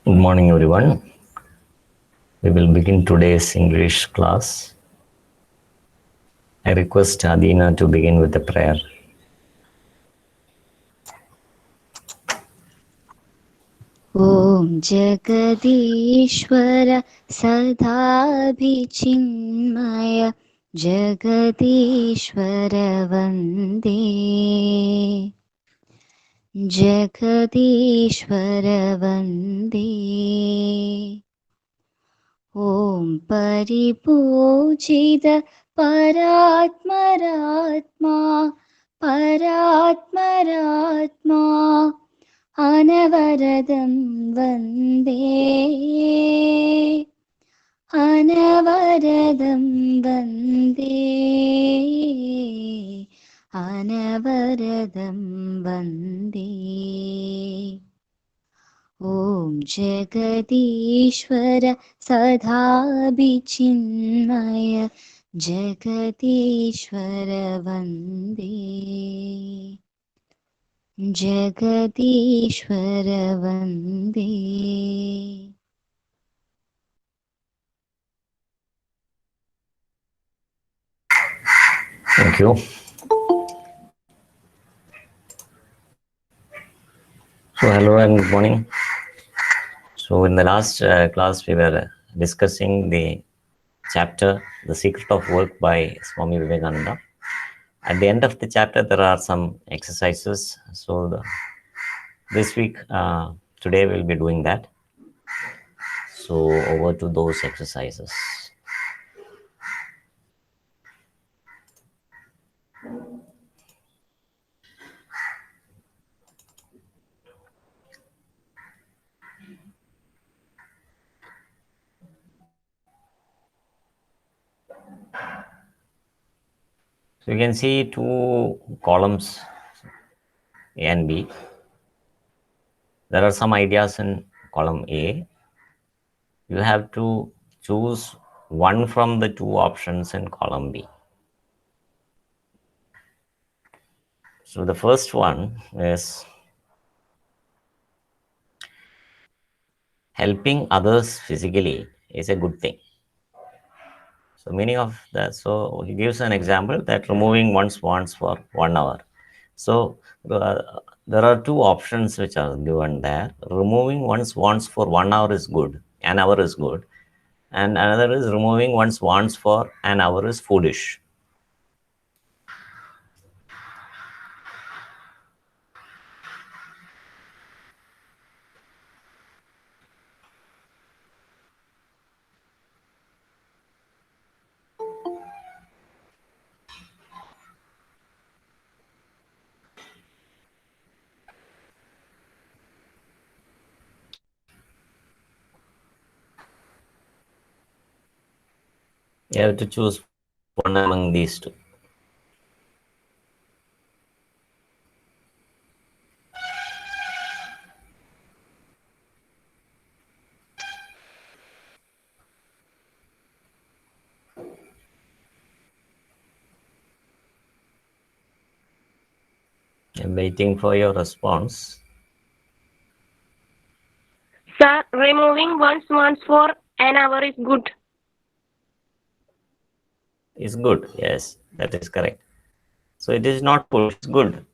Good morning, everyone. We will begin today's English class. I request Adina to begin with the prayer. ॐ जगदीश्वर सदाभिचिन्मय जगदीश्वर वन्दे जगदीश्वर वन्दे ॐ परिपूजित परात्मरात्मा परात्मरात्मा अनवरदं वन्दे अनवरदं वन्दे अनवरदं वन्दे ॐ जगदीश्वर सदाभिचिन्मय जगदीश्वर वन्दे जगदीश्वर वन्दे Thank you. So, hello and good morning. So, in the last class, we were discussing the chapter The Secret of Work by Swami Vivekananda. At the end of the chapter, there are some exercises. So, this week, today, we'll be doing that. So, over to those exercises. So you can see two columns, A and B. There are some ideas in column A. You have to choose one from the two options in column B. So the first one is helping others physically is a good thing. So meaning of that, so he gives an example that removing one's wants for 1 hour. So there are two options which are given there. Removing one's wants for 1 hour is good, an hour is good, and another is removing one's wants for an hour is foolish. You have to choose one among these two. I'm waiting for your response. Sir, removing one's wants for an hour is good. Is good. Yes, that is correct. So it is not foolish, it's good.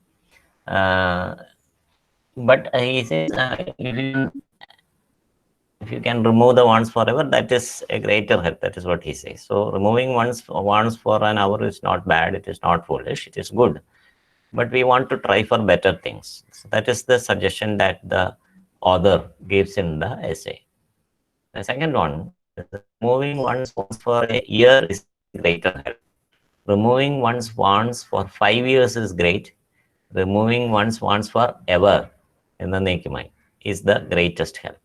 But he says if you can remove the wants forever, that is a greater help. That is what he says. So removing one's wants for an hour is not bad. It is not foolish. It is good. But we want to try for better things. So that is the suggestion that the author gives in the essay. The second one, removing one's wants for a year is greater help. Removing one's wants for 5 years is great. Removing one's wants for ever in the Nekimai is the greatest help.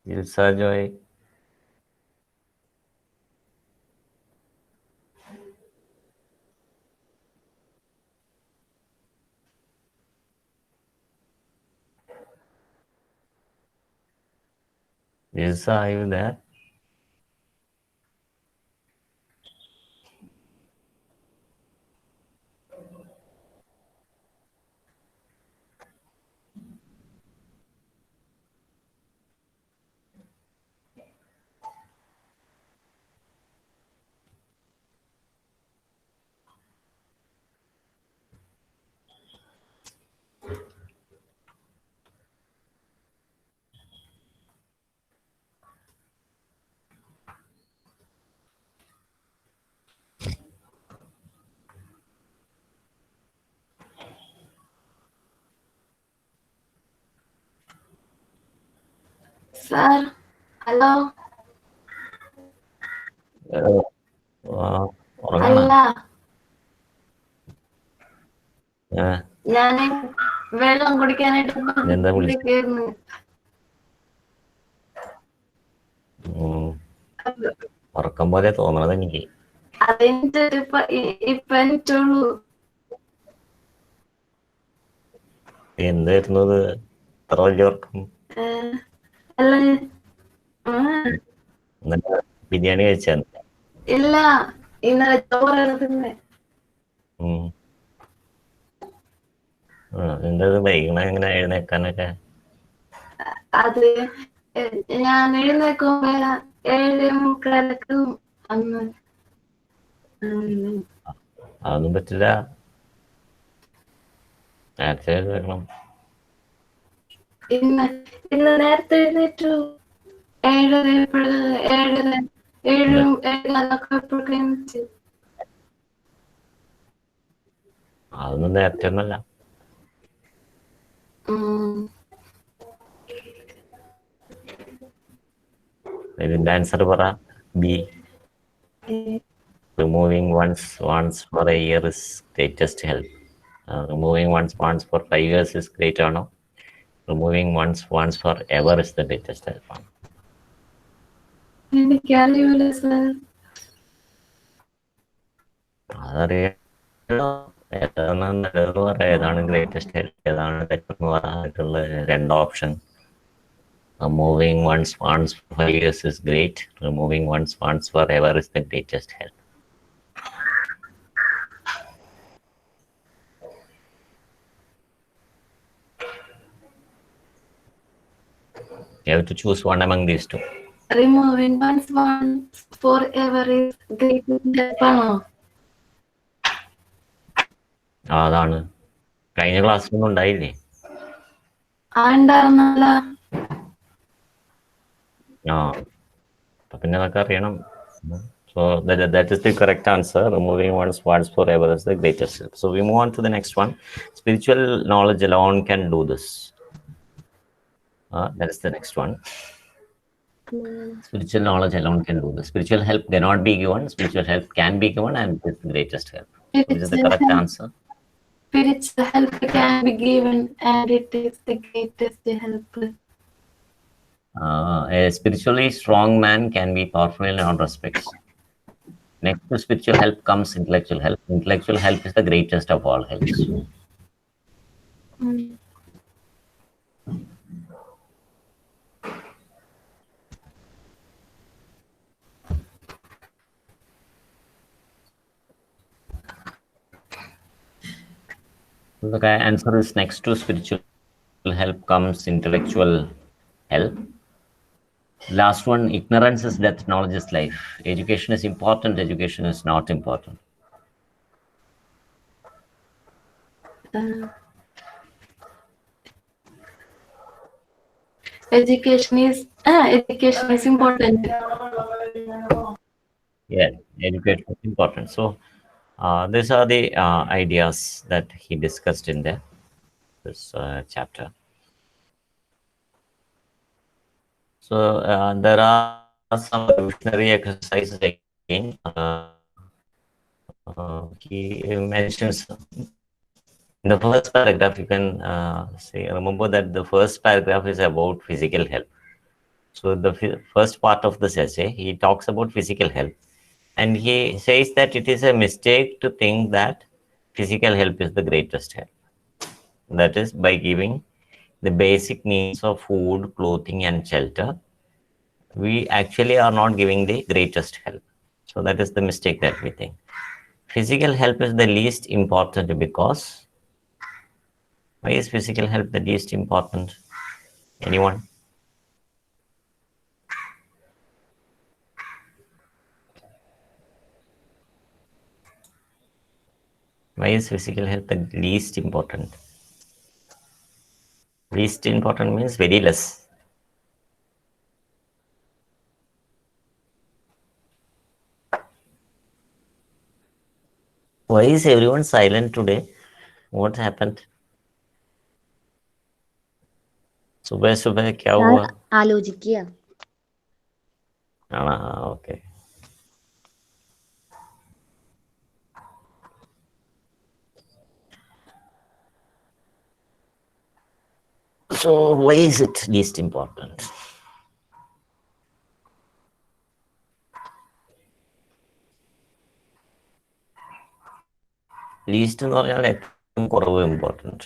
Ilsa Joy. Are you there? Sir, hello. ഉറങ്ങണ അല്ല ഞാൻ വെള്ളം കുടിക്കാനായിട്ട് എന്താ വിളിച്ചത്? കേറുന്നു. ഉറക്കം പോലെ തോന്നണത് എനിക്ക്. അതെന്റെ ഇപ്പൊ എനിക്കുള്ളൂ. എന്തായിരുന്നു ഇത് ഇത്ര വലിയ ഉറക്കം? അല്ല എന്നിട്ട് ബിരിയാണി കഴിച്ചാൽ ഇല്ല, ഇന്നലെ ചോറാണ് തിന്നെ. എന്താ വൈകണ എങ്ങനെ എഴുന്നേക്കാനൊക്കെ? അത് ഞാൻ എഴുന്നേക്കുമ്പോ 7:45 അന്ന്. അതൊന്നും പറ്റില്ല, നേരത്തെ എഴുന്നേക്കണം. ഇന്ന് നേരത്തെ എഴുന്നേറ്റു. 7:30 എഴുന്നേറ്റ്. അതൊന്നും നേരത്തെ ഒന്നല്ല. ഇതിന്റെ ആൻസർ പറ. B. Removing one's wants for a year is greatest help. Removing one's wants for 5 years is great ആണോ? Removing one's wants for ever is the greatest help ആണോ? എനിക്കറിയില്ല സർ. അതറിയാലോ, ഏതാണ് നല്ലതെന്ന് പറയാം, ഏതാണ് ഗ്രേറ്റസ്റ്റ് ഹെൽപ്പ്, ഏതാണ് തെറ്റെന്ന് പറയാനായിട്ടുള്ള രണ്ട് option. Removing one's wants for 5 years is great. Removing one's wants forever is the greatest help. You have to choose one among these two. Removing one's wants forever is greatest help ആണോ? അതാണ് കഴിഞ്ഞ ക്ലാസ്സിലൊന്നും ഉണ്ടായില്ലേ? ഉണ്ടായിരുന്നല്ല. പിന്നെ അതൊക്കെ അറിയണം. So that is the correct answer. Removing one's wants forever is the greatest help. So we move on to the next one. Spiritual knowledge alone can do this. That is the next one. Spiritual knowledge alone can do this. Spiritual help cannot be given. Spiritual help can be given, and it is the greatest help. Which is the correct answer? Spiritual help can be given, and it is the greatest help. A spiritually strong man can be powerful in all respects. Next to spiritual help comes intellectual help. Intellectual help is the greatest of all helps. The answer is next to spiritual help comes intellectual help. Last one, ignorance is death, knowledge is life. Education is important, education is not important. Education is important. Yeah, education is important. So these are the ideas that he discussed in this chapter. So there are some revolutionary exercises again. He mentions in the first paragraph, you can remember that the first paragraph is about physical health. So the first part of this essay, he talks about physical health, and he says that it is a mistake to think that physical help is the greatest help. That is, by giving the basic needs of food, clothing, and shelter, we actually are not giving the greatest help. So that is the mistake that we think. Physical help is the least important because, why is physical help the least important? Anyone? Why is physical help the least important? Least important means very less. Why is everyone silent today? What happened? सुबह सुबह क्या sir हुआ? ആലോചിക്കുക. Okay. So why is it least important? Least എന്ന് പറഞ്ഞാൽ ഏറ്റവും കുറവ് important.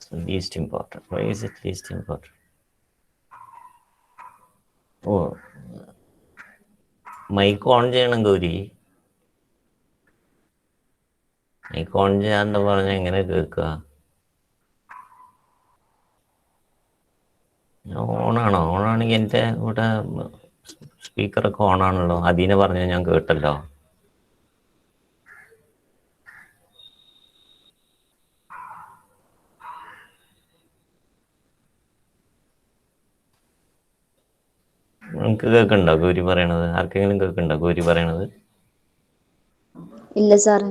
So least important. Why is it least important? Oh, mic on ചെയ്യണം ഗൗരി. മൈക്ക് ഓൺ ചെയ്യാന്ന് പറഞ്ഞാൽ എങ്ങനെ കേൾക്കുക? ഓണാണോ? ഓണാണെങ്കിൽ എൻ്റെ ഇവിടെ സ്പീക്കറൊക്കെ ഓണാണല്ലോ. അതിനെ പറഞ്ഞാൽ ഞാൻ കേട്ടല്ലോ. നിങ്ങൾക്ക് കേൾക്കണ്ടോ ഗൗരി പറയണത്? ആർക്കെങ്കിലും കേൾക്കണ്ടോ ഗൗരി പറയണത്? ഇല്ല സാറ്.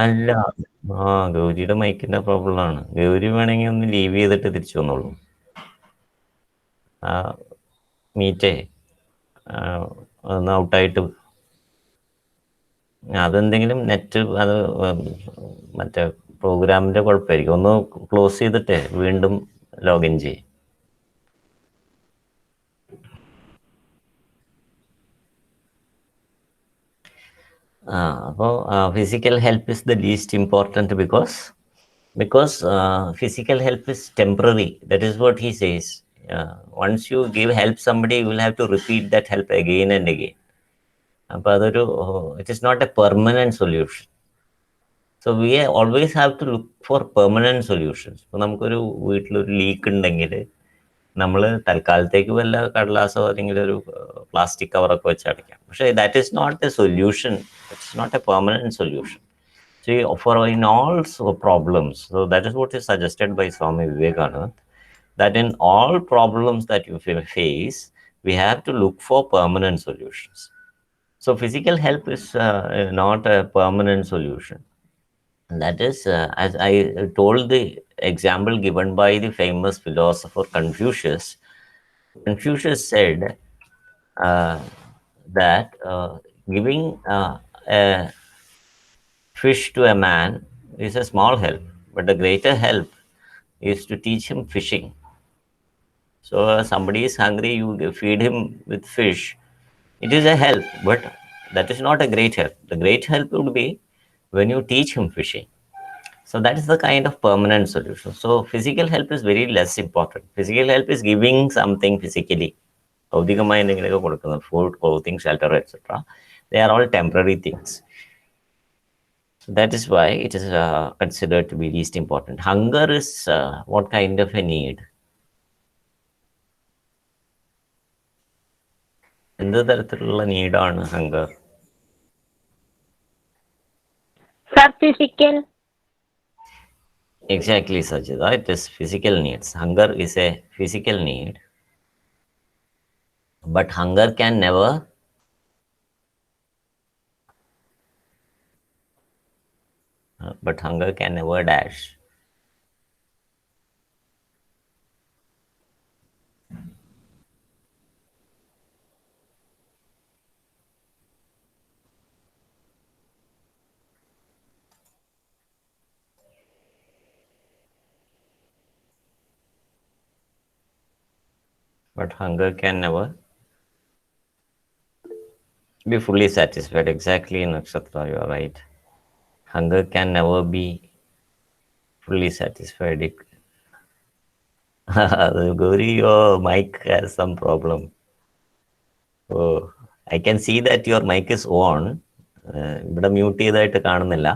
അല്ല, ഗൗരിയുടെ മൈക്കിന്റെ പ്രോബ്ലം ആണ്. ഗൗരി വേണമെങ്കിൽ ഒന്ന് ലീവ് ചെയ്തിട്ട് തിരിച്ചു വന്നോളൂ. മീറ്റേ ഒന്ന് ഔട്ടായിട്ട്, അതെന്തെങ്കിലും നെറ്റ്, അത് മറ്റേ പ്രോഗ്രാമിന്റെ കുഴപ്പമായിരിക്കും. ഒന്ന് ക്ലോസ് ചെയ്തിട്ട് വീണ്ടും ലോഗിൻ ചെയ്യും. അപ്പോൾ physical help is the least important because physical help is temporary. That is what he says. Once you give help somebody, you will have to repeat that help again and again. അപ്പോൾ അതൊരു, it is not a permanent solution. So we always have to look for permanent solutions. ഇപ്പോൾ നമുക്കൊരു വീട്ടിലൊരു leak ഉണ്ടെങ്കിൽ നമ്മൾ തൽക്കാലത്തേക്ക് വല്ല കടലാസോ അല്ലെങ്കിൽ ഒരു പ്ലാസ്റ്റിക് കവറൊക്കെ വെച്ച് അടയ്ക്കാം. പക്ഷേ that is not a solution. It's not a permanent solution. So for in all problems, so that is what is suggested by Swami Vivekananda, that in all problems that you face, we have to look for permanent solutions. So physical help is not a permanent solution. And that is, as I told the example given by the famous philosopher Confucius. Confucius said that giving a fish to a man is a small help, but the greater help is to teach him fishing. So somebody is hungry, you feed him with fish. It is a help, but that is not a great help. The great help would be when you teach him fishing. So that is the kind of permanent solution. So physical help is very less important. Physical help is giving something physically. ഭൗതികമായ എന്തെങ്കിലുമൊക്കെ കൊടുക്കുന്നത്, food, clothing, shelter, etcetera. They are all temporary things. So that is why it is considered to be least important. Hunger is what kind of a need? എന്ത് തരത്തിലുള്ള നീഡാണ് hunger? Sir, physical. Exactly, Sajida. It is physical needs. Hunger is a physical need, but hunger can never dash. But hunger can never be fully satisfied. Exactly, Nakshatra, you are right. Hunger can never be fully satisfied. Gauri, your mic has some problem. Oh, I can see that your mic is on. ഇവിടെ mute ചെയ്തായിട്ട് കാണുന്നില്ല.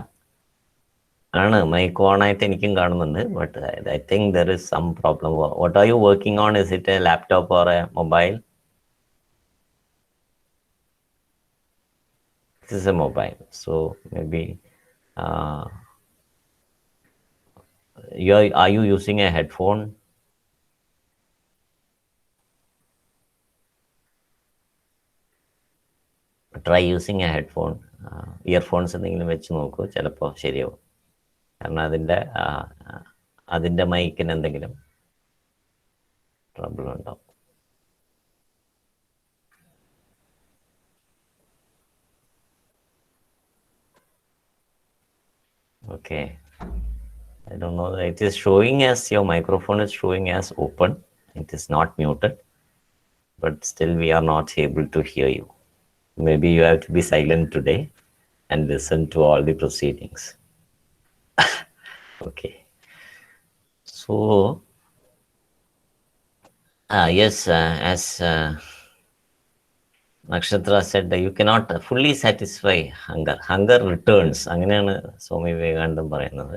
ആണ് mic on ആയിട്ട് എനിക്കും കാണുന്നുണ്ട്. But I think there is some problem. What are you working on? Is it a laptop or a mobile? This is a mobile. So maybe are you using a headphone? Try using a headphone. Earphones എന്തെങ്കിലും വെച്ച് നോക്കൂ, ചിലപ്പോൾ ശരിയാവും. കാരണം അതിൻ്റെ മൈക്കിന് എന്തെങ്കിലും trouble ഉണ്ടാവും. Okay, I don't know. It is showing as your microphone is showing as open. It is not muted, but still we are not able to hear you. Maybe you have to be silent today and listen to all the proceedings. Okay. So, yes, as Nakshatra said, you cannot fully satisfy hunger. Hunger returns. അങ്ങനെയാണ് സ്വാമി വിവേകാനന്ദൻ പറയുന്നത്.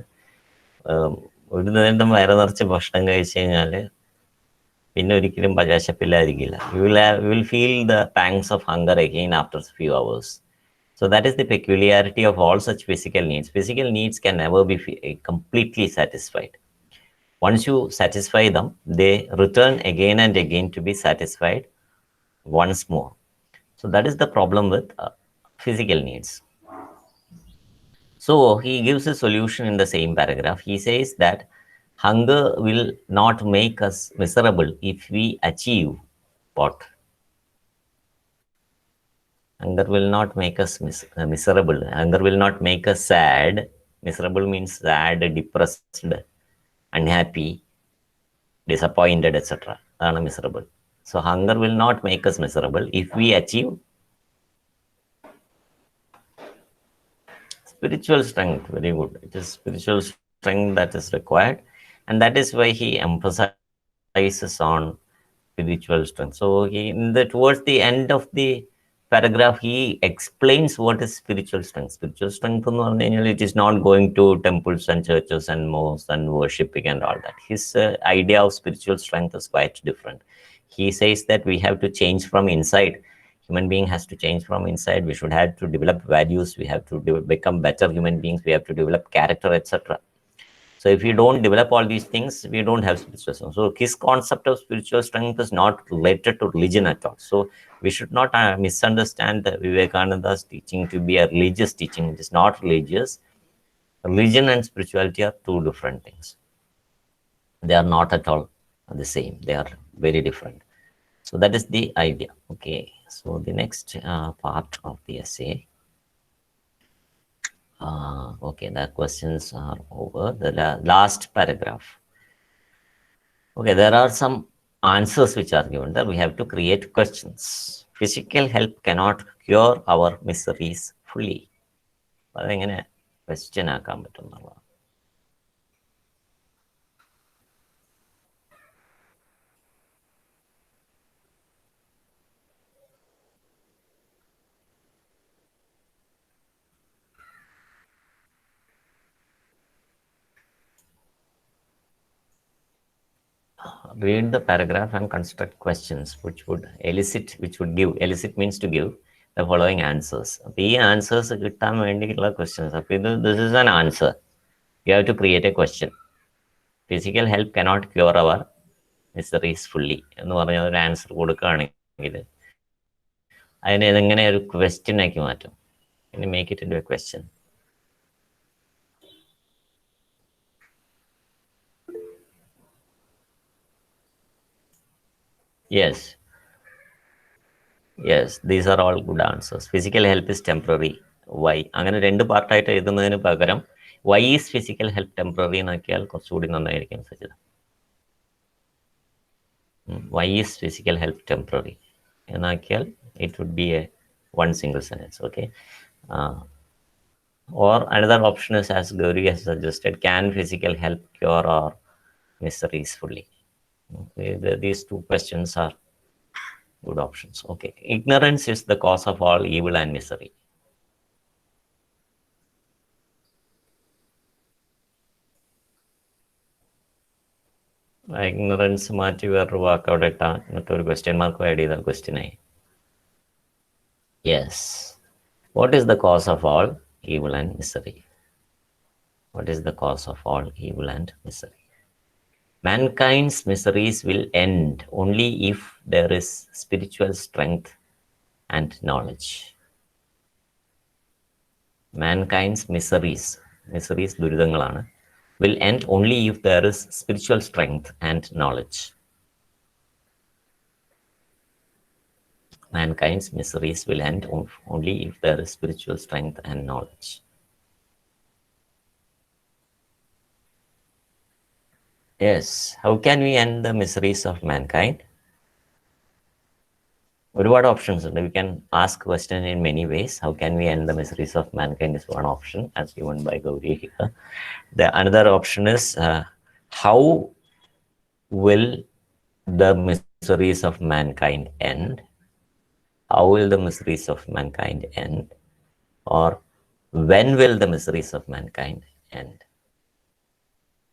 ഒരു നേരം വയറ് നിറച്ച് ഭക്ഷണം കഴിച്ചു കഴിഞ്ഞാൽ പിന്നെ ഒരിക്കലും പചാശപ്പില്ലായിരിക്കില്ല. You will feel the pangs of hunger again after a few hours. So that is the peculiarity of all such physical needs. Physical needs can never be completely satisfied. Once you satisfy them, they return again and again to be satisfied once more. So that is the problem with physical needs. So he gives a solution in the same paragraph. He says that hunger will not make us miserable if we achieve what? Hunger will not make us miserable. Hunger will not make us sad. Miserable means sad, depressed, unhappy, disappointed, etc. That is miserable. So hunger will not make us miserable if we achieve spiritual strength. Very good. It is spiritual strength that is required, and that is why he emphasizes on spiritual strength. So he, towards the end of the paragraph, he explains what is spiritual strength. Spiritual strength, it is not going to temples and churches and mosques and worshipping and all that. His idea of spiritual strength is quite different. He says that we have to change from inside. Human being has to change from inside. We should have to develop values. We have to become better human beings. We have to develop character, etc. So if you don't develop all these things, we don't have spiritual strength. So his concept of spiritual strength is not related to religion at all. So we should not misunderstand Vivekananda's teaching to be a religious teaching. It is not religious. Religion and spirituality are two different things. They are not at all the same. They are very different. So that is the idea. Okay. So the next part of the essay. Okay, the questions are over. The last paragraph. Okay, there are some answers which are given there. We have to create questions. Physical help cannot cure our miseries fully. അതെങ്ങനെ question ആക്കാൻ പറ്റുന്നതാണ്. Read the paragraph and construct questions which would elicit means to give the following answers. അപ്പോൾ ഈ answers കിട്ടാൻ വേണ്ടിയിട്ടുള്ള questions. അപ്പോൾ this is an answer. You have to create a question. Physical help cannot cure our miseries fully എന്ന് പറഞ്ഞ ഒരു answer കൊടുക്കുകയാണെങ്കിൽ അതിനെ എങ്ങനെ ഒരു ക്വസ്റ്റ്യൻ ആക്കി മാറ്റും? Can you make it into a question? Yes, these are all good answers. Physical help is temporary. Why? അങ്ങനെ രണ്ട് പാർട്ടായിട്ട് എഴുതുന്നതിന് പകരം why is physical help temporary എന്നാക്കിയാൽ കുറച്ചുകൂടി നന്നായിരിക്കും Sajitha. Why is physical help temporary എന്നാക്കിയാൽ it would be a one single sentence. Okay. Or another option is, as Gauri has suggested, can physical help cure our miseries fully? Okay, these two questions are good options. Okay, ignorance is the cause of all evil and misery. Ignorance മാറ്റി വേറൊരു വാക്ക് അവിടെ ഇട്ടാ എന്നിട്ട് ഒരു question mark add ചെയ്താൽ question ആയി. Yes. What is the cause of all evil and misery? What is the cause of all evil and misery? Mankind's miseries will end only if there is spiritual strength and knowledge. Mankind's miseries ദുരിതങ്ങളാണ്, will end only if there is spiritual strength and knowledge. Mankind's miseries will end only if there is spiritual strength and knowledge. Yes, how can we end the miseries of mankind? ഒരുപാട് options ഉണ്ട്. We can ask question in many ways. How can we end the miseries of mankind is one option as given by Gauri here. The another option is how will the miseries of mankind end? How will the miseries of mankind end? Or when will the miseries of mankind end?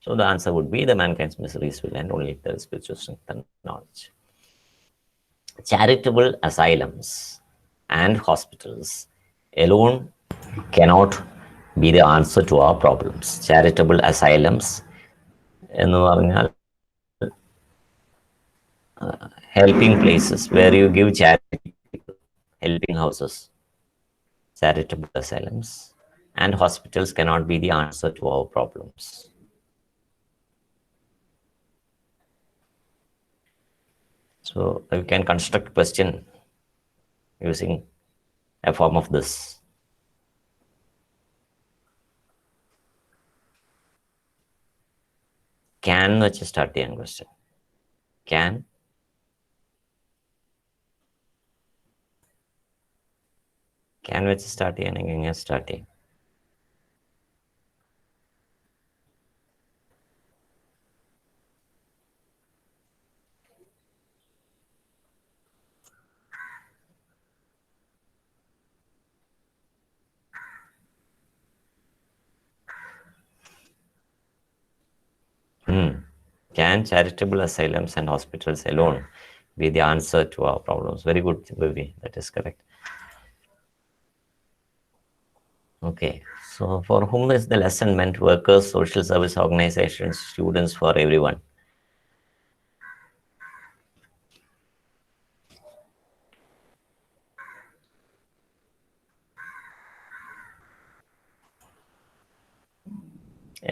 So the answer would be the mankind's miseries will end only if there is spiritual strength and knowledge. Charitable asylums and hospitals alone cannot be the answer to our problems. Charitable asylums എന്ന് പറഞ്ഞാൽ helping places where you give charity, helping houses. Charitable asylums and hospitals cannot be the answer to our problems. So you can construct question using a form of this. Can വെച്ച് start ചെയ്യാൻ question. Can വെച്ച് start ചെയ്യണമെങ്കിൽ എങ്ങനെ start ചെയ്യും? Can charitable asylums and hospitals alone be the answer to our problems? Very good, Vivi. That is correct. Okay. So for whom is the lesson meant? Workers, social service organizations, students, for everyone?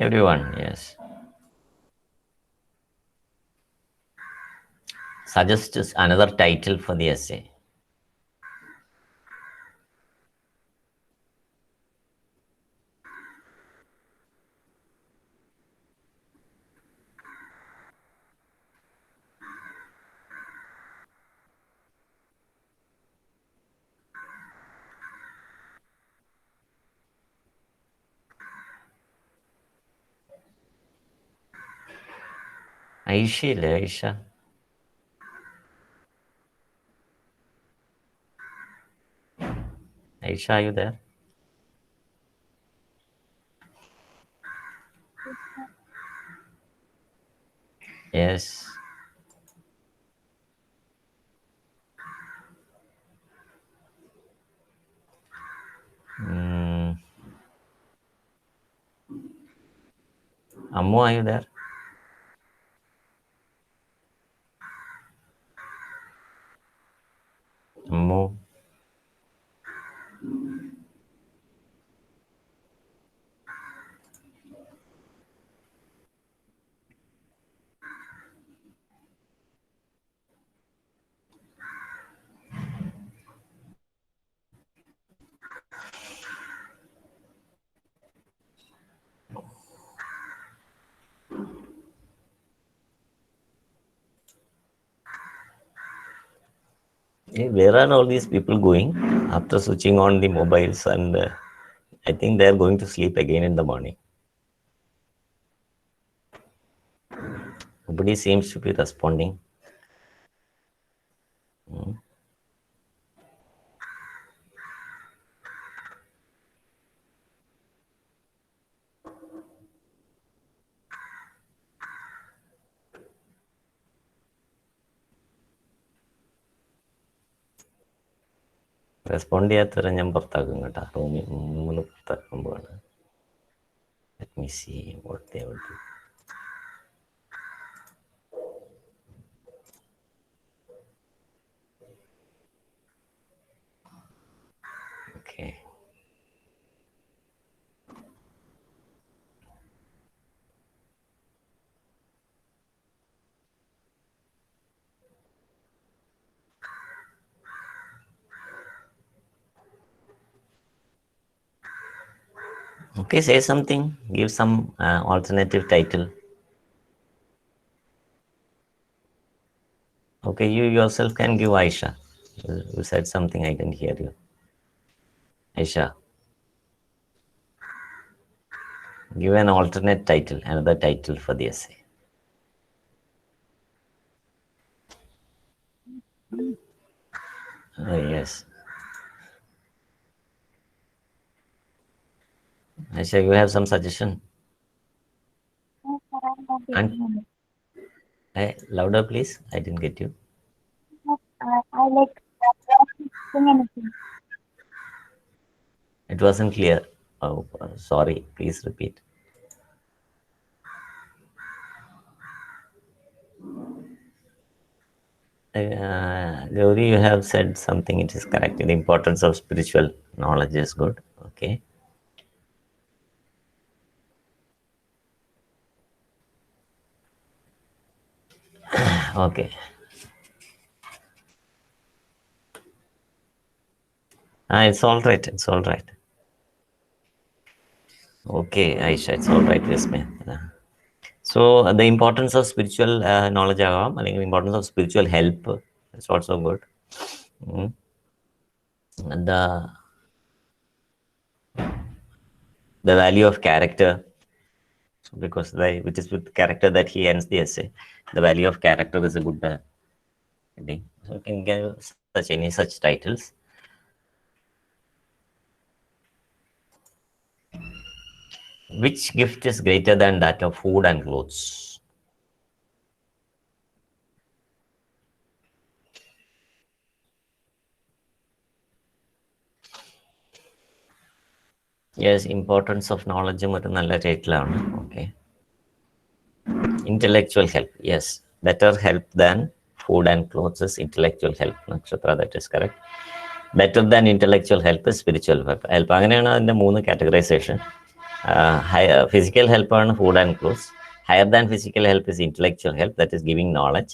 Everyone, yes. Suggest another title for the essay. Aisha, Aisha. Aisha, are you there? Yes. Ammu, are you there? Ammu. Hey, where are all these people going after switching on the mobiles? And I think they are going to sleep again in the morning. Nobody seems to be responding. Respond ചെയ്യാത്തവരെ ഞാൻ പുറത്താക്കും കേട്ടോ. റൂമിൽ 3 പുറത്താക്കുമ്പോഴാണ്. Let me see what they will do. Okay. Okay, say something. Give some alternative title. Okay, you yourself can give Aisha. You said something, I didn't hear you. Aisha, give an alternate title, another title for the essay. Oh, yes. Aisha, you have some suggestion? Hey, louder, please. I didn't get you. I like anything. It wasn't clear. Oh, sorry. Please repeat. Gauri, you have said something. It is correct. The importance of spiritual knowledge is good. Okay. Okay. It's all right. It's all right. Okay, Aisha, it's all right. Yes, ma'am. So the importance of spiritual knowledge, the importance of spiritual help is also good. And the value of character, because which is with character that he ends the essay. The value of character is a good heading. So you can give such titles. Which gift is greater than that of food and clothes? Yes, importance of knowledge ഒരു നല്ല ടൈറ്റിലാണ്. Okay. Intellectual help. Yes, better help than food and clothes is intellectual help. Nakshatra, that is correct. Better than intellectual help is spiritual help. അങ്ങനെയാണ് അതിൻ്റെ 3 categorization. Physical help ആണ് food and clothes. Higher than physical help is intellectual help, that is giving knowledge.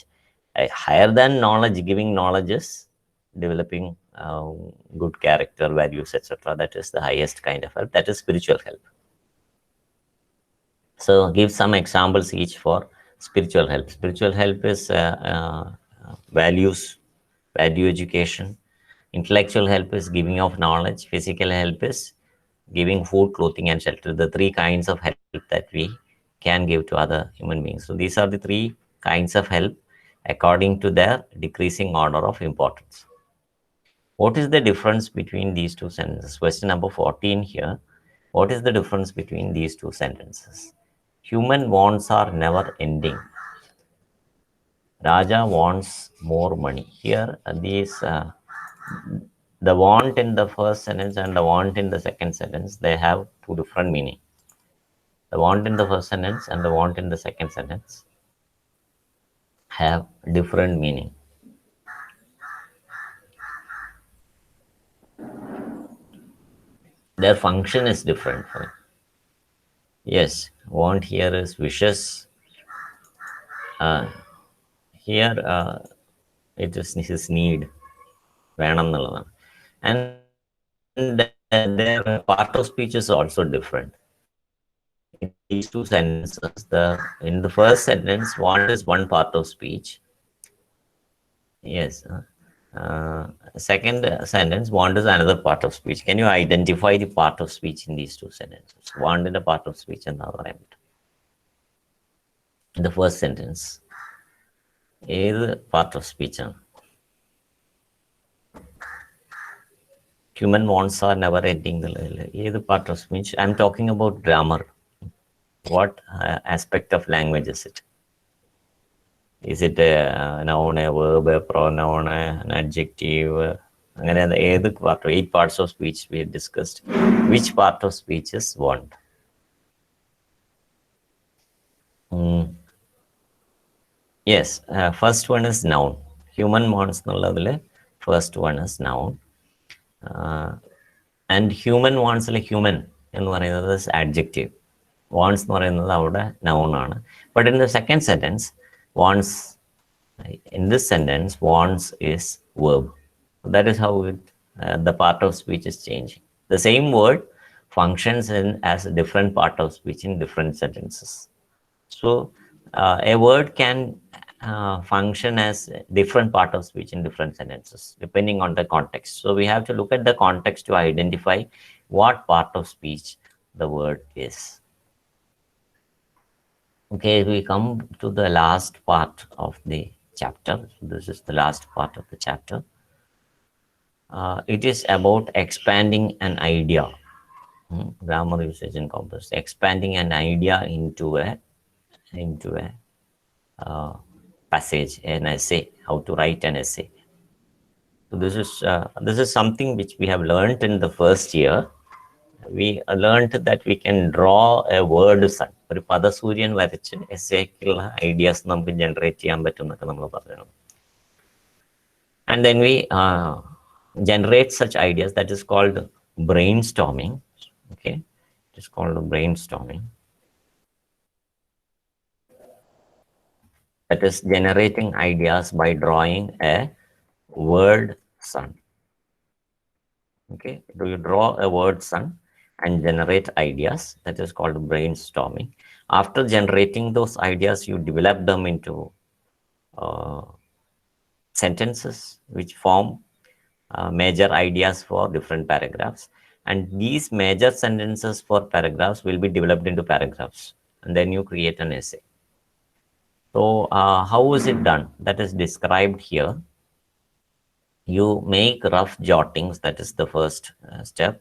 Higher than knowledge, giving knowledge is developing good character, values, etc. That is the highest kind of help. That is spiritual help. So give some examples each for spiritual help. Spiritual help is values, value education. Intellectual help is giving of knowledge. Physical help is giving food, clothing, and shelter. The 3 kinds of help that we can give to other human beings. So these are the 3 kinds of help according to their decreasing order of importance. What is the difference between these 2 sentences? Question number 14 here. What is the difference between these 2 sentences? Human wants are never ending. Raja wants more money. Here, these the want in the first sentence and the want in the second sentence, they have 2 different meaning. The want in the first sentence and the want in the second sentence have different meaning. Their function is different. Yes, want here is wishes. Here it is his need. And their part of speech is also different. In these 2 sentences, in the first sentence, want is one part of speech. Yes. Second sentence, want is another part of speech. Can you identify the part of speech in these 2 sentences? Want in the part of speech and other. the first sentence. ഏത് part of സ്പീച്ചാണ്? Human wants are never ending. ഏത് part of speech? I'm talking about grammar. What aspect of language is it? Is it a noun, a verb, a pronoun, an adjective? അങ്ങനെ ഏത് part? 8 parts of speech we discussed. Which part of speech is want? Yes, first one is noun. Human wants എന്നുള്ളതിൽ first one is noun. And human wants like human എന്ന് പറയുന്നത് is adjective. Wants എന്ന് പറയുന്നത് അവിടെ noun ആണ്. But in the second sentence, wants, in this sentence, wants is verb. That is how the part of speech is changing. The same word functions as a different part of speech in different sentences. So a word can function as a different part of speech in different sentences depending on the context. So we have to look at the context to identify what part of speech the word is. Okay, we come to the last part of the chapter. This is the last part of the chapter. It is about expanding an idea. Grammar usage and composition. Expanding an idea into a passage, an essay. How to write an essay. So this is something which we have learned in the first year. We learned that we can draw a word sun. ഒരു പദസൂര്യൻ വരച്ച് എസ്സേക്കുള്ള ideas നമുക്ക് generate ചെയ്യാൻ പറ്റും എന്നൊക്കെ നമ്മൾ പറഞ്ഞു. And then we generate such ideas. That is called brainstorming. Okay, it is called brainstorming. That is generating ideas by drawing a word sun. Okay, do you draw a word sun and generate ideas? That is called brainstorming. After generating those ideas, you develop them into sentences which form major ideas for different paragraphs, and these major sentences for paragraphs will be developed into paragraphs, and then you create an essay. So how is it done? That is described here. You make rough jottings. That is the first step.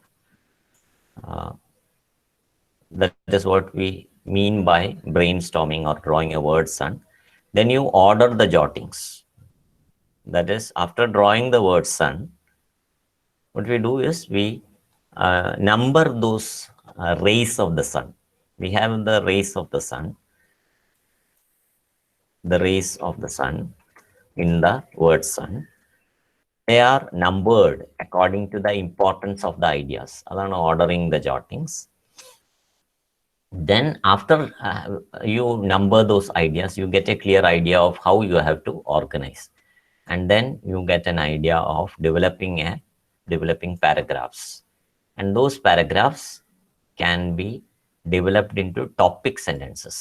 That is what we mean by brainstorming or drawing a word sun. Then you order the jottings. That is, after drawing the word sun, what we do is we number those rays of the sun. We have the rays of the sun. The rays of the sun in the word sun. They are numbered according to the importance of the ideas. Adana ordering the jottings. Then after you number those ideas, you get a clear idea of how you have to organize. And then you get an idea of developing paragraphs. And those paragraphs can be developed into topic sentences.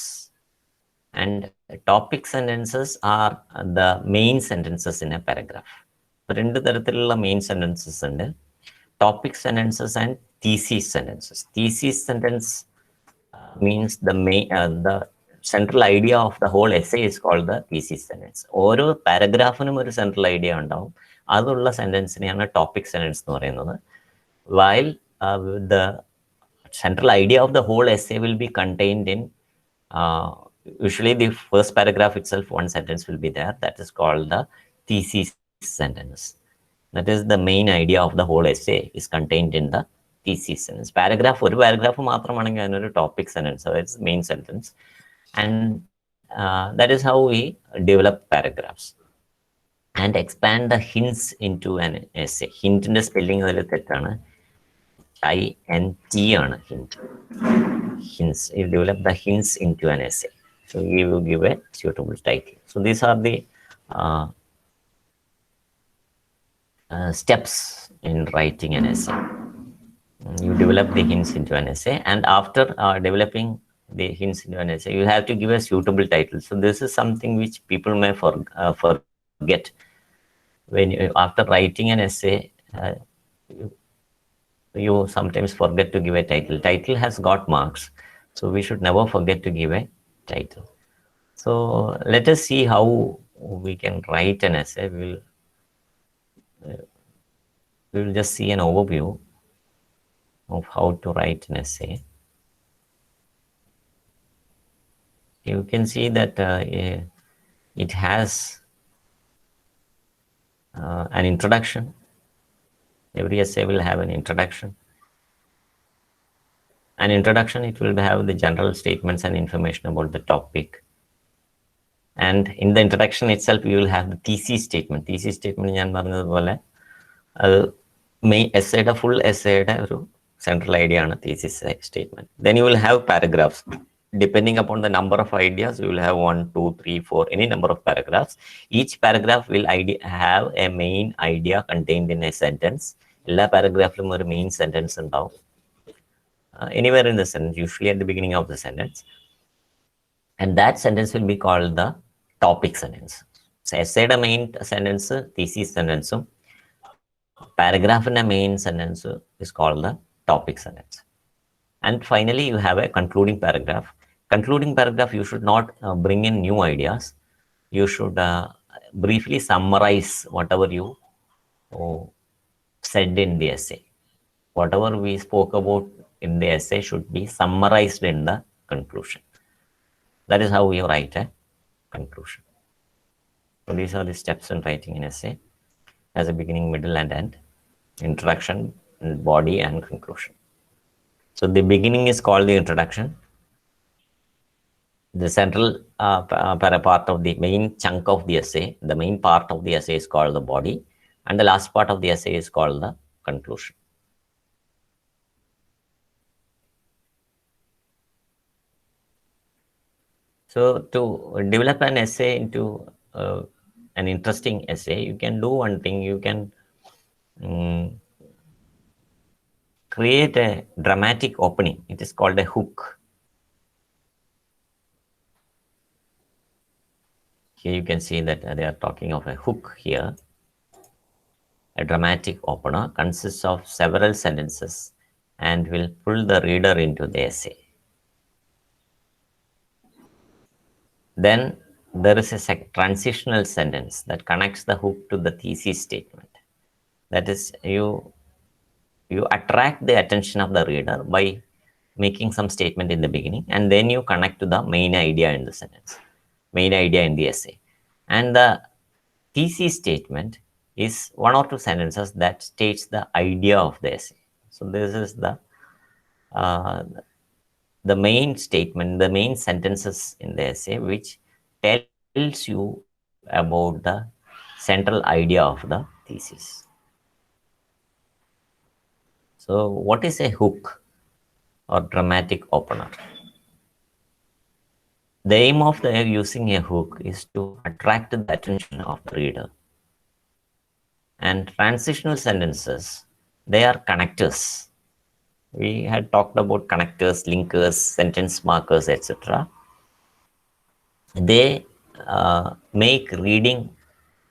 And topic sentences are the main sentences in a paragraph. രണ്ട് തരത്തിലുള്ള main sentences ഉണ്ട്. Topic sentences and thesis sentences. Thesis sentence means the central idea of the whole essay is called the thesis sentence. ഓരോ പാരഗ്രാഫിനും ഒരു central idea ഉണ്ടാവും. അതുള്ള സെന്റൻസിനെയാണ് topic sentence എന്ന് പറയുന്നത്. While the central idea of the whole essay will be contained in usually the first paragraph itself, one sentence will be there. That is called the thesis sentence. That is the main idea of the whole essay is contained in the thesis sentence. Paragraph, ഒരു paragraph മാത്രമാണെങ്കിൽ അതിനൊരു topic sentence, അതായത് main sentence. And that is how we develop paragraphs and expand the hints into an essay. Hintന്റെ spelling അതിൽ തെറ്റാണ്. INT ആണ് hint. Hints. You develop the hints into an essay. So you will give a suitable title. So these are the steps in writing an essay. You develop the hints into an essay, and after developing the hints into an essay, you have to give a suitable title. So this is something which people may forget. When after writing an essay, you sometimes forget to give a title. Title has got marks, so we should never forget to give a title. So let us see how we can write an essay. We will just see an overview of how to write an essay. You can see that it has an introduction. Every essay will have an introduction. An introduction, it will have the general statements and information about the topic. And in the introduction itself, you will have the thesis statement. Thesis statement, ഞാൻ പറഞ്ഞതുപോലെ അത് main എസ്സേയുടെ full എസ്സേയുടെ ഒരു central idea ആണ് thesis statement. Then you will have paragraphs. Depending upon the number of ideas, you will have 1, 2, 3, 4, any number of paragraphs. Each paragraph will have a main idea contained in a sentence. എല്ലാ പാരഗ്രാഫിലും ഒരു main sentence ഉണ്ടാവും. Anywhere in the sentence, usually at the beginning of the sentence. And that sentence will be called the topic sentence. So essayയുടെ main sentence, thesis sentence, paragraph in a main sentence is called the topic sentence. And finally, you have a concluding paragraph. Concluding paragraph, you should not bring in new ideas. You should briefly summarize whatever you said in the essay. Whatever we spoke about in the essay should be summarized in the conclusion. That is how we write a conclusion. So these are the steps in writing an essay: as a beginning, middle, and end, introduction, and body, and conclusion. So the beginning is called the introduction. The central part of the main chunk of the essay, the main part of the essay is called the body, and the last part of the essay is called the conclusion. So to develop an essay into an interesting essay, you can do one thing. You can create a dramatic opening. It is called a hook. Here you can see that they are talking of a hook here. A dramatic opener consists of several sentences and will pull the reader into the essay. Then there is a transitional sentence that connects the hook to the thesis statement. That is, you attract the attention of the reader by making some statement in the beginning, and then you connect to the main idea in the sentence, main idea in the essay. And the thesis statement is one or two sentences that states the idea of the essay. So this is the main statement, the main sentences in the essay, which tells you about the central idea of the thesis. So what is a hook or dramatic opener? The aim of using a hook is to attract the attention of the reader. And transitional sentences, they are connectors. We had talked about connectors, linkers, sentence markers, etc. They make reading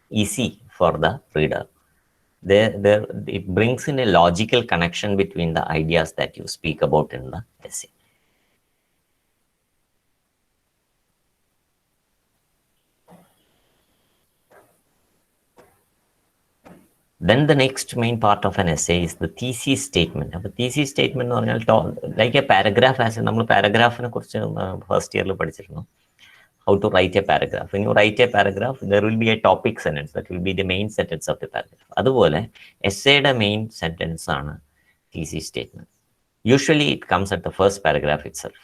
easy for the reader. It brings in a logical connection between the ideas that you speak about in the essay. Then the next main part of an essay is the thesis statement. The thesis statement like a paragraph, as we paragraph first year how to write a paragraph. When you write a paragraph, there will be a topic sentence that will be the main sentence of the paragraph. Adupole essay the main sentence aanu thesis statement. Usually it comes at the first paragraph itself.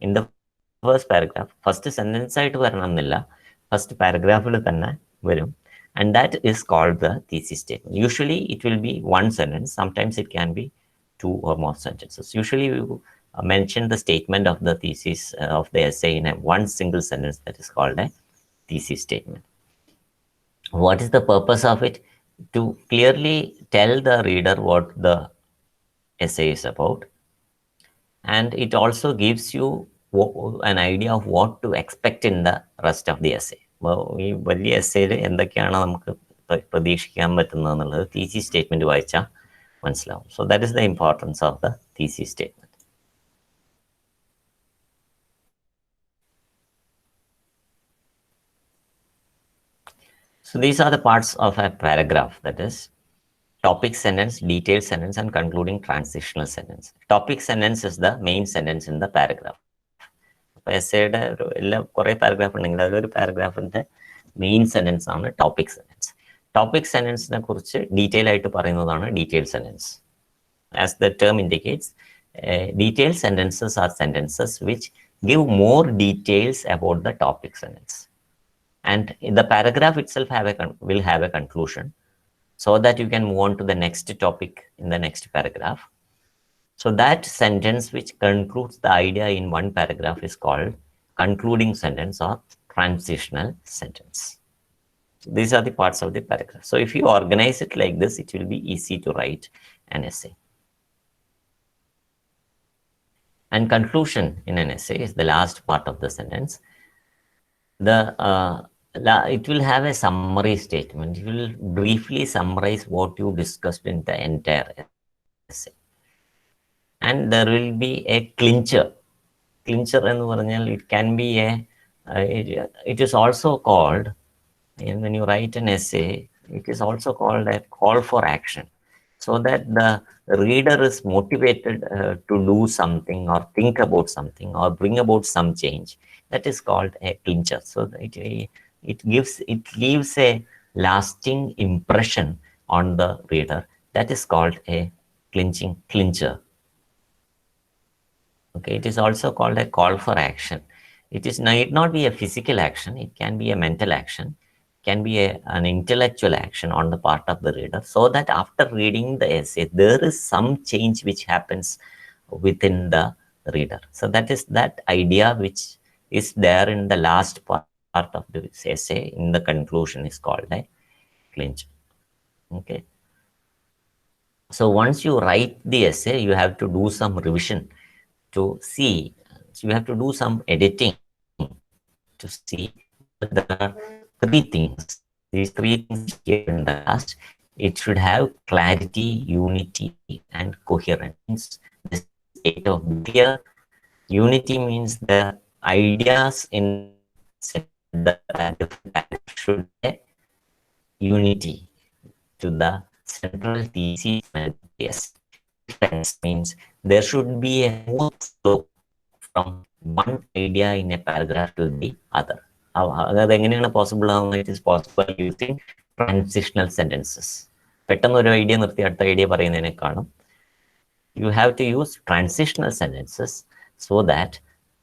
In the first paragraph, first sentence ആയിട്ട് വരണമെന്നില്ല, first paragraph തന്നെ വരും. And that is called the thesis statement. Usually it will be one sentence. Sometimes it can be two or more sentences. Usually we mention the statement of the thesis of the essay in one single sentence. That is called a thesis statement. What is the purpose of it? To clearly tell the reader what the essay is about. And it also gives you an idea of what to expect in the rest of the essay. ഈ വലിയ എസ്സേയിൽ എന്തൊക്കെയാണ് നമുക്ക് പ്രതീക്ഷിക്കാൻ പറ്റുന്നതെന്നുള്ളത് thesis statement വായിച്ചാൽ മനസ്സിലാവും. So that is the importance of the thesis statement. So these are the parts of a paragraph, that is topic sentence, detailed sentence, and concluding transitional sentence. Topic sentence is the main sentence in the paragraph. അപ്പോൾ എസ്സേയുടെ എല്ലാം കുറേ paragraph ഉണ്ടെങ്കിൽ അതിലൊരു പാരഗ്രാഫിൻ്റെ main sentence ആണ് topic sentence. Topic സെൻറ്റൻസിനെ കുറിച്ച് detail ആയിട്ട് പറയുന്നതാണ് detail sentence. As the term indicates, detail sentences R sentences which give more details about the topic sentence, and the paragraph itself will have a conclusion, so that you can move on to the next topic in the next paragraph. So that sentence which concludes the idea in one paragraph is called concluding sentence or transitional sentence. So these are the parts of the paragraph. So if you organize it like this, it will be easy to write an essay. And conclusion in an essay is the last part of the sentence. It will have a summary statement. It will briefly summarize what you discussed in the entire essay. And there will be a clincher. Clincher എന്ന് പറഞ്ഞാൽ it can be it is also called, when you write an essay, it is also called a call for action, so that the reader is motivated to do something or think about something or bring about some change. That is called a clincher. So it leaves a lasting impression on the reader. That is called a clincher. Okay, it is also called a call for action. It need not be a physical action. It can be a mental action, can be an intellectual action on the part of the reader, so that after reading the essay, there is some change which happens within the reader. So that is that idea which is there in the last part of the essay, in the conclusion, is called a clincher. Okay. So once you write the essay, you have to do some revision to see. So you have to do some editing to see that there are three things. These three things here in the last. It should have clarity, unity, and coherence. The state of clear. Unity means the ideas in the different should have unity to the central thesis and yes. Coherence means there should be a smooth flow from one idea in a paragraph to the other. അതായത് എങ്ങനെയാണ് possible ആവുന്നത്? It is possible using transitional sentences. പെട്ടെന്ന് ഒരു idea നിർത്തി അടുത്ത idea പറയുന്നതിനേക്കാളും you have to use transitional sentences so that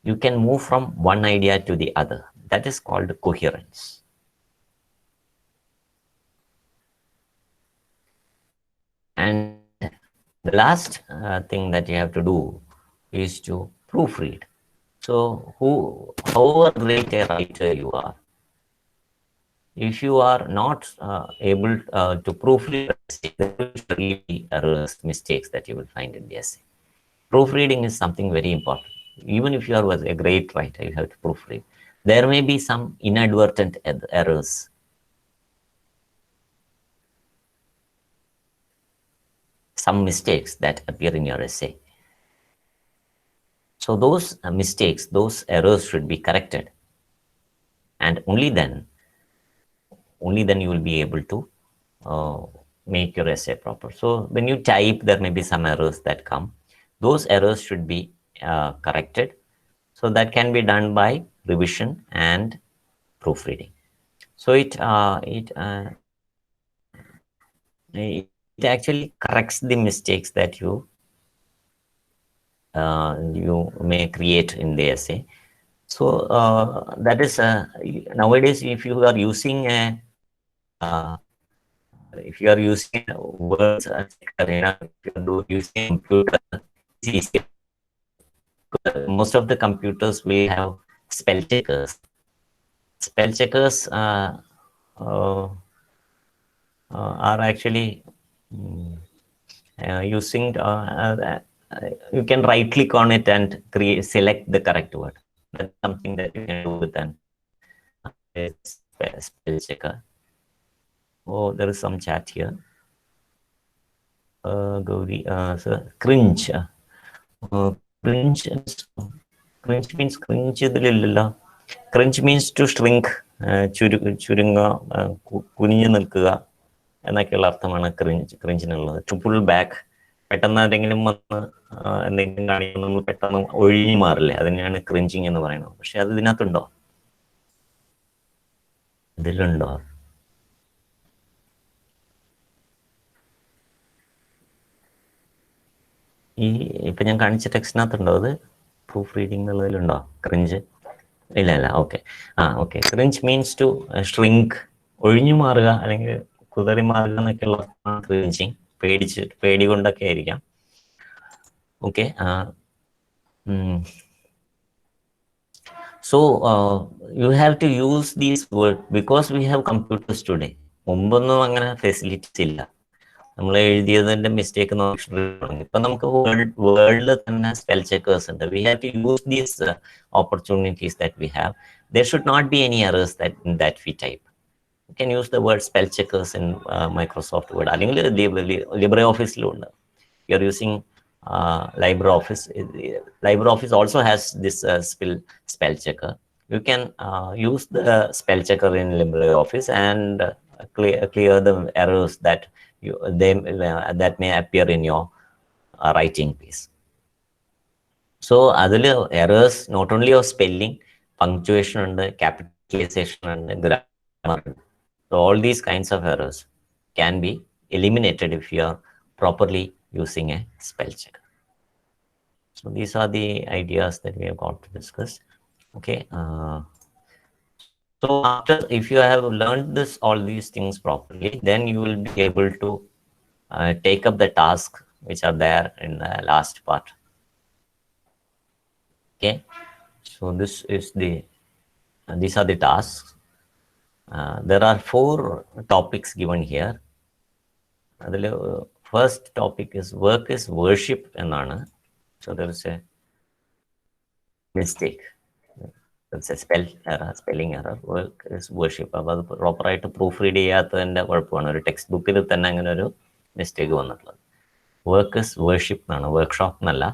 you can move from one idea to the other. That is called coherence. And the last thing that you have to do is to proofread. So however great a writer you are, if you are not able to proofread, there will be errors, mistakes that you will find in the essay. Proofreading is something very important. Even if you are a great writer, you have to proofread. There may be some inadvertent errors. Some mistakes that appear in your essay. So those mistakes, those errors should be corrected. And only then you will be able to make your essay proper. So when you type, there may be some errors that come. Those errors should be corrected. So that can be done by revision and proofreading. So it actually corrects the mistakes that you may create in the essay. So that is nowadays, if you are using words checker, if you are using a computer, most of the computers will have spell checkers. Spell checkers are actually using you can right click on it and select the correct word. That's something that you can do with an spell checker. Oh, there is some chat here. Gauri, so cringe. Cringe means cringe. Cringe means to shrink ചുരുങ്ങുക, കുനിഞ്ഞു നിൽക്കുക എന്നൊക്കെയുള്ള അർത്ഥമാണ് ക്രിഞ്ചിനുള്ളത്. To pull back, പെട്ടെന്ന് ആരെങ്കിലും വന്ന് എന്തെങ്കിലും കാണിക്കുമ്പോൾ നമ്മൾ പെട്ടെന്ന് ഒഴിഞ്ഞു മാറില്ലേ, അതിനെയാണ് ക്രിഞ്ചിങ് എന്ന് പറയുന്നത്. പക്ഷെ അത് ഇതിനകത്തുണ്ടോ? ഇതിലുണ്ടോ? ഈ ഇപ്പം ഞാൻ കാണിച്ച ടെക്സ്റ്റിനകത്തുണ്ടോ അത്? പ്രൂഫ് റീഡിംഗ് എന്നുള്ളതിലുണ്ടോ ക്രിഞ്ച്? ഇല്ല. Okay. Okay. Cringe means to shrink, ഒഴിഞ്ഞു മാറുക അല്ലെങ്കിൽ കുതറി മാറുക എന്നൊക്കെയുള്ള ക്രിഞ്ചിങ്. പേടി കൊണ്ടൊക്കെ ആയിരിക്കാം. Okay. So you have to use these words because we have computers today. മുമ്പൊന്നും അങ്ങനെ ഫെസിലിറ്റീസ് ഇല്ല. നമ്മൾ എഴുതിയതിന്റെ മിസ്റ്റേക്ക് ഇപ്പൊ നമുക്ക് വേൾഡിൽ തന്നെ സ്പെൽ ചെക്കേഴ്സ് ഉണ്ട്. We have to use these opportunities that we have. There should not be any errors that we type. You can use the word spell checkers in Microsoft Word. അല്ലെങ്കിൽ LibreOffice ഉണ്ട്. You're using LibreOffice. LibreOffice also has this spell checker. You can use the spell checker in LibreOffice and clear the errors that that may appear in your writing piece. So അതിൽ errors not only of spelling, punctuation ഉണ്ട്, capitalization ഉണ്ട്, grammar ഉണ്ട്. So all these kinds of errors can be eliminated if you are properly using a spell checker. So these are the ideas that we have got to discuss. Okay. So after, if you have learned all these things properly, then you will be able to take up the task which are there in the last part. Okay. So these are the tasks. There are 4 topics given here. The first topic is work is worship എന്നാണ്. So there is a mistake. That's a spelling error. Work is worship. അപ്പോൾ അത് പ്രോപ്പറായിട്ട് proof read ചെയ്യാത്തതിൻ്റെ കുഴപ്പമാണ്. ഒരു text ബുക്കിൽ തന്നെ അങ്ങനെ ഒരു മിസ്റ്റേക്ക് വന്നിട്ടുള്ളത്. വർക്ക് ഇസ് വേർഷിപ്പ് എന്നാണ്, വർക്ക്ഷോപ്പ് എന്നല്ല.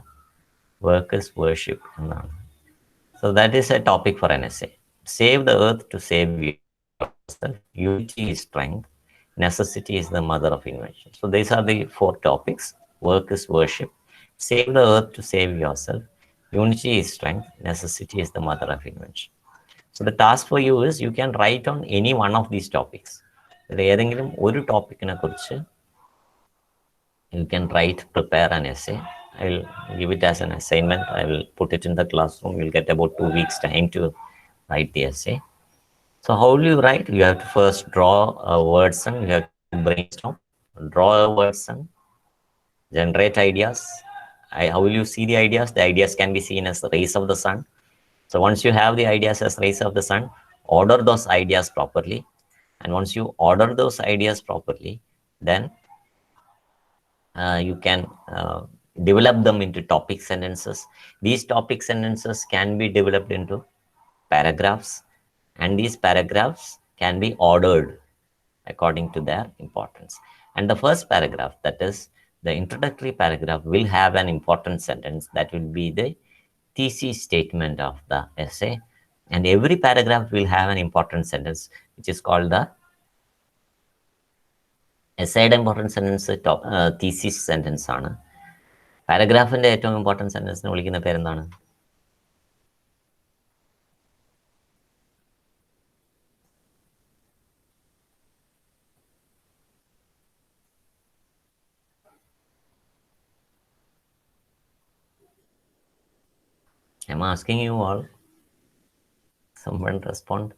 വർക്ക് ഇസ് വേർഷിപ്പ് എന്നാണ്. So that is a topic for an essay. Save the earth to save yourself. Unity is strength. Necessity is the mother of invention. So these are the 4 topics. Work is worship. Save the earth to save yourself. Unity is strength. Necessity is the mother of invention. So the task for you is you can write on any one of these topics. ഏതെങ്കിലും ഒരു ടോപ്പിക്കിനെ കുറിച്ച് you can prepare an essay. I will give it as an assignment. I will put it in the classroom. You'll get about 2 weeks time to write the essay. So how will you write? You have to first draw a word song. You have to brainstorm, draw a word song, generate ideas. How will you see the ideas? The ideas can be seen as the rays of the sun. So once you have the ideas as rays of the sun, order those ideas properly. And once you order those ideas properly, then you can develop them into topic sentences. These topic sentences can be developed into paragraphs, and these paragraphs can be ordered according to their importance. And the first paragraph, that is the introductory paragraph, will have an important sentence that will be the thesis statement of the essay, and every paragraph will have an important sentence which is called the essayയുടെ important sentence thesis sentence ആണ്. പാരഗ്രാഫിൻ്റെ ഏറ്റവും important സെൻറ്റൻസിനെ വിളിക്കുന്ന പേരെന്താണ്? I'm asking you all. Someone respond.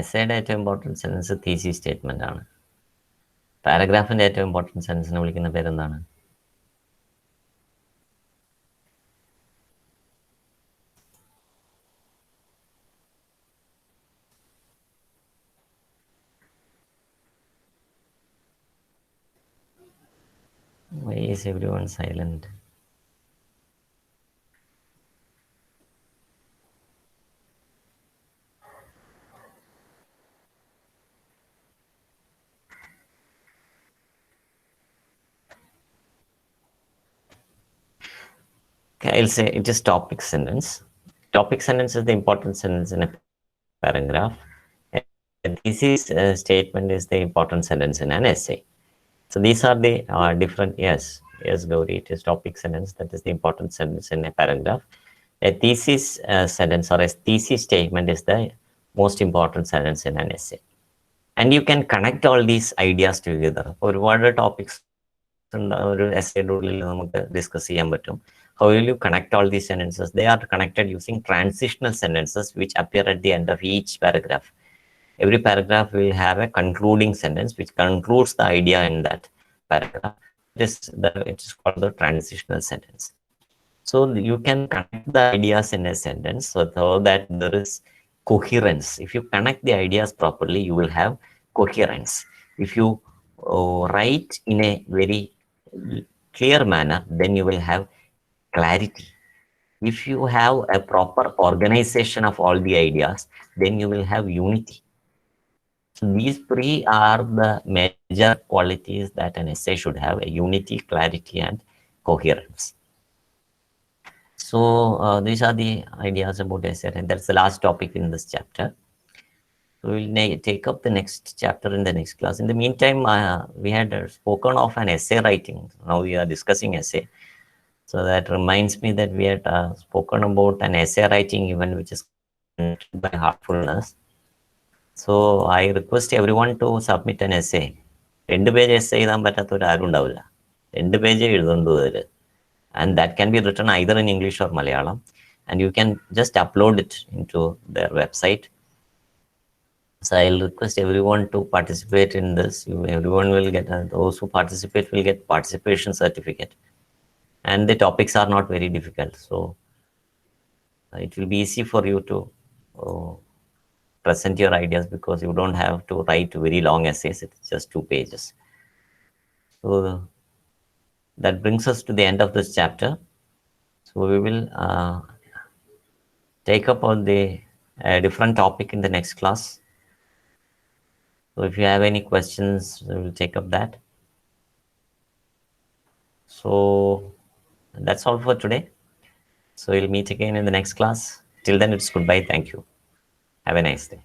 എസ്സേയുടെ ഏറ്റവും important sentence thesis statement ആണ്. പാരഗ്രാഫിൻ്റെ ഏറ്റവും ഇമ്പോർട്ടൻറ്റ് സെൻറ്റൻസിനെ വിളിക്കുന്ന പേരെന്താണ്? Why is everyone silent? Okay, I'll say it is topic sentence. Topic sentence is the important sentence in a paragraph. A thesis statement is the important sentence in an essay. So these are the different, yes, Gauri, it is topic sentence, that is the important sentence in a paragraph. A thesis sentence or a thesis statement is the most important sentence in an essay. And you can connect all these ideas together. ഒരുപാട് topics ഒരു essayയുടെ ഉള്ളിൽ നമുക്ക് discuss ചെയ്യാൻ പറ്റും. How will you connect all these sentences? They are connected using transitional sentences which appear at the end of each paragraph. Every paragraph will have a concluding sentence which concludes the idea in that paragraph. It is called the transitional sentence. So you can connect the ideas in a sentence so that there is coherence. If you connect the ideas properly, you will have coherence. If you write in a very clear manner, then you will have clarity. If you have a proper organization of all the ideas, then you will have unity. So these three are the major qualities that an essay should have: a unity, clarity, and coherence. So these are the ideas about essay, and that's the last topic in this chapter. So we'll take up the next chapter in the next class. In the meantime, we had spoken of an essay writing. Now we are discussing essay. So that reminds me that we had spoken about an essay writing event which is conducted by Heartfulness. So I request everyone to submit an essay. 2 page essay എഴുതാൻ പറ്റാത്തവർ ആരും ഉണ്ടാവില്ല. 2 page എഴുതുന്നുണ്ട് അതിൽ. And that can be written either in English or Malayalam. And you can just upload it into their website. So I'll request everyone to participate in this. Everyone will get, those who participate will get participation certificate. And the topics are not very difficult. So it will be easy for you to present your ideas because you don't have to write very long essays. It's just 2 pages. So that brings us to the end of this chapter. So we will take up on the different topic in the next class. So if you have any questions, we will take up that. So that's all for today. So we'll meet again in the next class. Till then, it's goodbye. Thank you. Have a nice day.